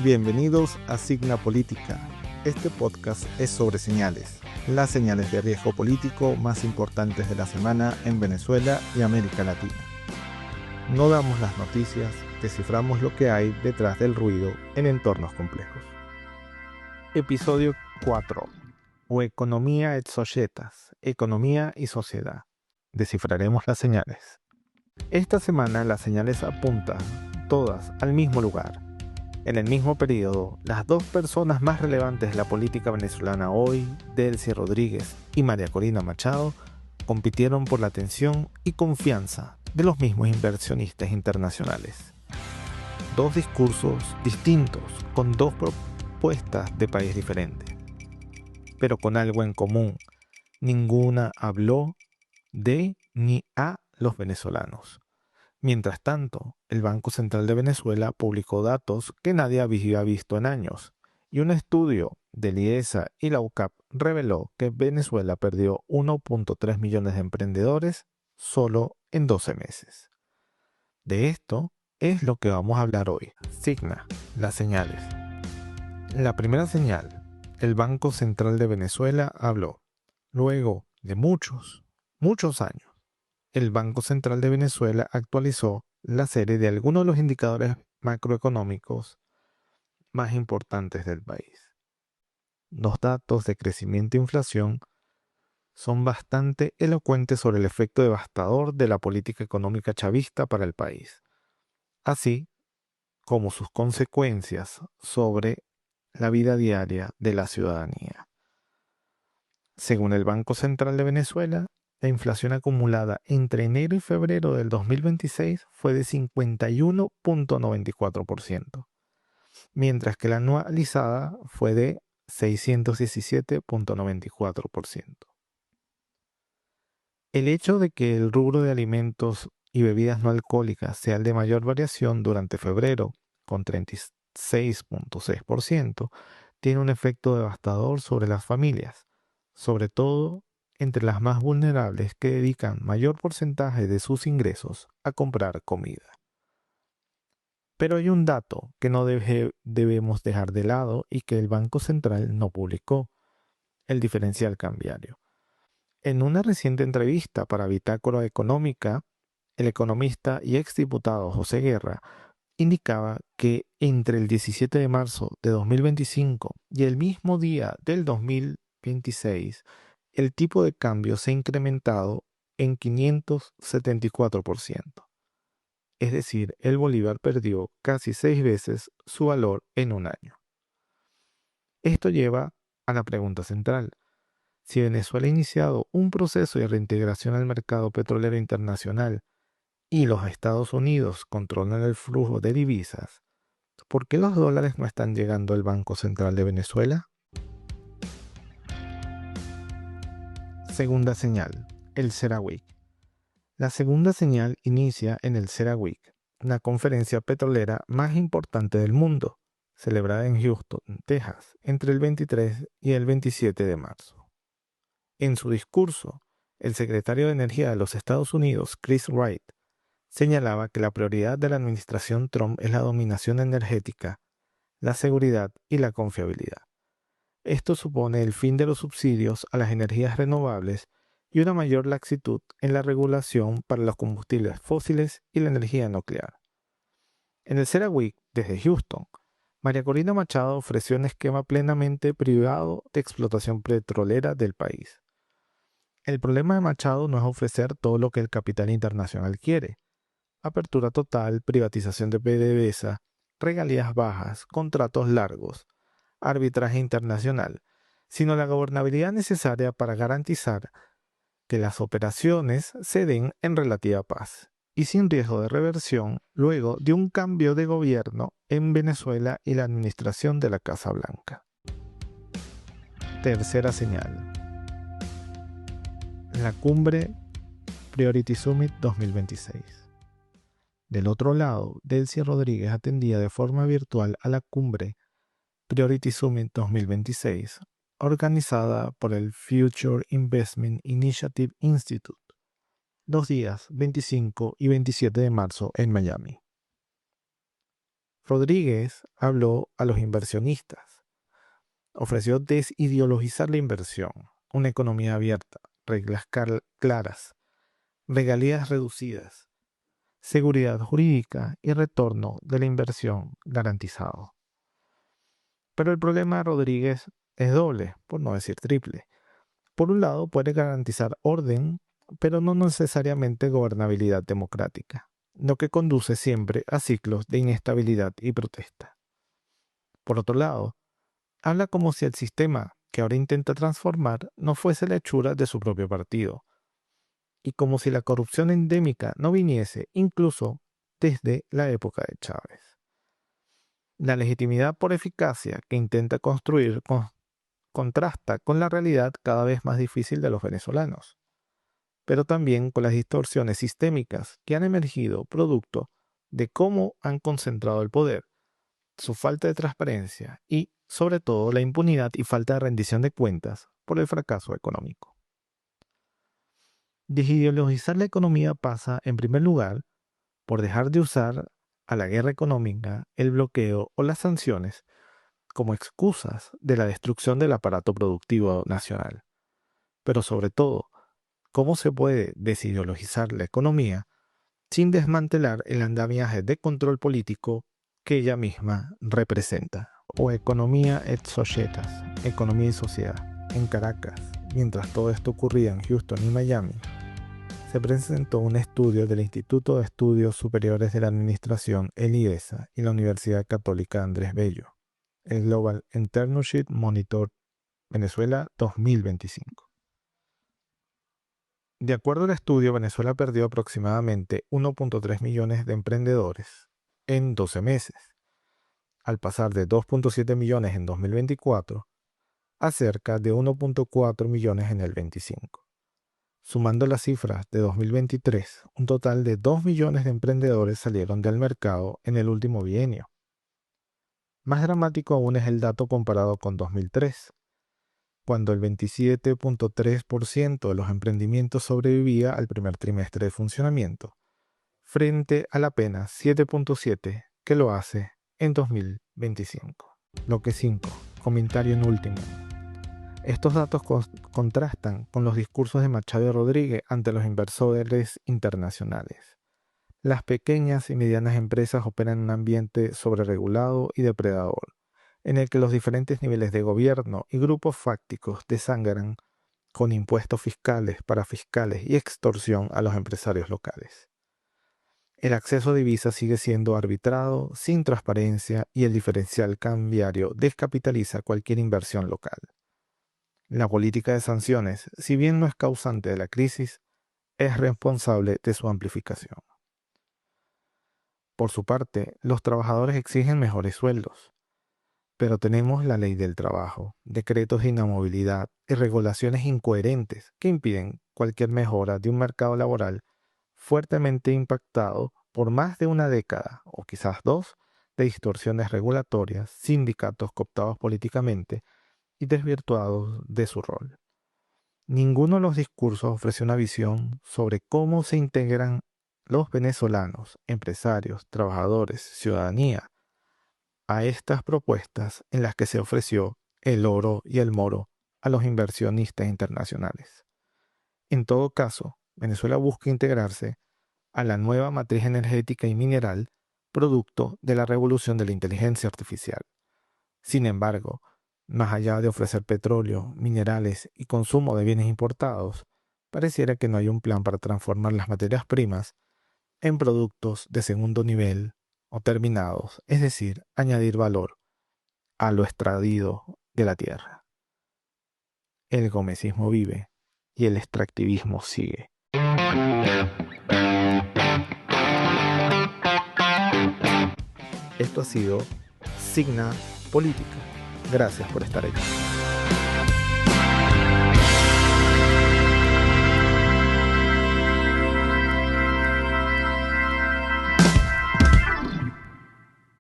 Bienvenidos a Signa Política. Este podcast es sobre señales, las señales de riesgo político más importantes de la semana en Venezuela y América Latina. No damos las noticias, desciframos lo que hay detrás del ruido en entornos complejos. Episodio 4. O economía et societas, economía y sociedad. Descifraremos las señales. Esta semana las señales apuntan todas al mismo lugar. En el mismo periodo, las dos personas más relevantes de la política venezolana hoy, Delcy Rodríguez y María Corina Machado, compitieron por la atención y confianza de los mismos inversionistas internacionales. Dos discursos distintos, con dos propuestas de país diferente, pero con algo en común: ninguna habló de ni a los venezolanos. Mientras tanto, el Banco Central de Venezuela publicó datos que nadie había visto en años, y un estudio del IESA y la UCAP reveló que Venezuela perdió 1.3 millones de emprendedores solo en 12 meses. De esto es lo que vamos a hablar hoy. Signa, las señales. La primera señal: el Banco Central de Venezuela habló. Luego de muchos años, el Banco Central de Venezuela actualizó la serie de algunos de los indicadores macroeconómicos más importantes del país. Los datos de crecimiento e inflación son bastante elocuentes sobre el efecto devastador de la política económica chavista para el país, así como sus consecuencias sobre la vida diaria de la ciudadanía. Según el Banco Central de Venezuela, la inflación acumulada entre enero y febrero del 2026 fue de 51.94%, mientras que la anualizada fue de 617.94%. El hecho de que el rubro de alimentos y bebidas no alcohólicas sea el de mayor variación durante febrero, con 36.6%, tiene un efecto devastador sobre las familias, sobre todo entre las más vulnerables, que dedican mayor porcentaje de sus ingresos a comprar comida. Pero hay un dato que no debemos dejar de lado y que el Banco Central no publicó: el diferencial cambiario. En una reciente entrevista para Bitácora Económica, el economista y exdiputado José Guerra indicaba que entre el 17 de marzo de 2025 y el mismo día del 2026, el tipo de cambio se ha incrementado en 574%. Es decir, el bolívar perdió casi 6 veces su valor en un año. Esto lleva a la pregunta central: si Venezuela ha iniciado un proceso de reintegración al mercado petrolero internacional y los Estados Unidos controlan el flujo de divisas, ¿por qué los dólares no están llegando al Banco Central de Venezuela? Segunda señal: el CERAWeek. La segunda señal inicia en el CERAWeek, la conferencia petrolera más importante del mundo, celebrada en Houston, Texas, entre el 23 y el 27 de marzo. En su discurso, el secretario de Energía de los Estados Unidos, Chris Wright, señalaba que la prioridad de la administración Trump es la dominación energética, la seguridad y la confiabilidad. Esto supone el fin de los subsidios a las energías renovables y una mayor laxitud en la regulación para los combustibles fósiles y la energía nuclear. En el CERAWeek, desde Houston, María Corina Machado ofreció un esquema plenamente privado de explotación petrolera del país. El problema de Machado no es ofrecer todo lo que el capital internacional quiere: apertura total, privatización de PDVSA, regalías bajas, contratos largos, arbitraje internacional, sino la gobernabilidad necesaria para garantizar que las operaciones se den en relativa paz y sin riesgo de reversión luego de un cambio de gobierno en Venezuela y la administración de la Casa Blanca. Tercera señal: la cumbre Priority Summit 2026. Del otro lado, Delcy Rodríguez atendía de forma virtual a la cumbre Priority Summit 2026, organizada por el Future Investment Initiative Institute. los días 25 y 27 de marzo en Miami. Rodríguez habló a los inversionistas, ofreció desideologizar la inversión, una economía abierta, reglas claras, regalías reducidas, seguridad jurídica y retorno de la inversión garantizado. Pero el problema de Rodríguez es doble, por no decir triple. Por un lado, puede garantizar orden, pero no necesariamente gobernabilidad democrática, lo que conduce siempre a ciclos de inestabilidad y protesta. Por otro lado, habla como si el sistema que ahora intenta transformar no fuese la hechura de su propio partido, y como si la corrupción endémica no viniese incluso desde la época de Chávez. La legitimidad por eficacia que intenta construir contrasta con la realidad cada vez más difícil de los venezolanos, pero también con las distorsiones sistémicas que han emergido producto de cómo han concentrado el poder, su falta de transparencia y, sobre todo, la impunidad y falta de rendición de cuentas por el fracaso económico. Desideologizar la economía pasa, en primer lugar, por dejar de usar a la guerra económica, el bloqueo o las sanciones como excusas de la destrucción del aparato productivo nacional. Pero sobre todo, ¿cómo se puede desideologizar la economía sin desmantelar el andamiaje de control político que ella misma representa? O economía et societas, economía y sociedad. En Caracas, mientras todo esto ocurría en Houston y Miami, se presentó un estudio del Instituto de Estudios Superiores de la Administración, el IESA, y la Universidad Católica Andrés Bello, el Global Entrepreneurship Monitor Venezuela 2025. De acuerdo al estudio, Venezuela perdió aproximadamente 1.3 millones de emprendedores en 12 meses, al pasar de 2.7 millones en 2024 a cerca de 1.4 millones en el 25. Sumando las cifras de 2023, un total de 2 millones de emprendedores salieron del mercado en el último bienio. Más dramático aún es el dato comparado con 2003, cuando el 27.3% de los emprendimientos sobrevivía al primer trimestre de funcionamiento, frente al apenas 7.7% que lo hace en 2025. Bloque 5. Comentario en último. Estos datos contrastan con los discursos de Machado y Rodríguez ante los inversores internacionales. Las pequeñas y medianas empresas operan en un ambiente sobreregulado y depredador, en el que los diferentes niveles de gobierno y grupos fácticos desangran con impuestos fiscales, parafiscales y extorsión a los empresarios locales. El acceso a divisas sigue siendo arbitrado, sin transparencia, y el diferencial cambiario descapitaliza cualquier inversión local. La política de sanciones, si bien no es causante de la crisis, es responsable de su amplificación. Por su parte, los trabajadores exigen mejores sueldos, pero tenemos la ley del trabajo, decretos de inamovilidad y regulaciones incoherentes que impiden cualquier mejora de un mercado laboral fuertemente impactado por más de una década, o quizás dos, de distorsiones regulatorias, sindicatos cooptados políticamente y desvirtuados de su rol. Ninguno de los discursos ofrece una visión sobre cómo se integran los venezolanos, empresarios, trabajadores, ciudadanía, a estas propuestas en las que se ofreció el oro y el moro a los inversionistas internacionales. En todo caso, Venezuela busca integrarse a la nueva matriz energética y mineral producto de la revolución de la inteligencia artificial. Sin embargo, más allá de ofrecer petróleo, minerales y consumo de bienes importados, pareciera que no hay un plan para transformar las materias primas en productos de segundo nivel o terminados, es decir, añadir valor a lo extraído de la tierra. El gomecismo vive y el extractivismo sigue. Esto ha sido Signa Política. Gracias por estar aquí.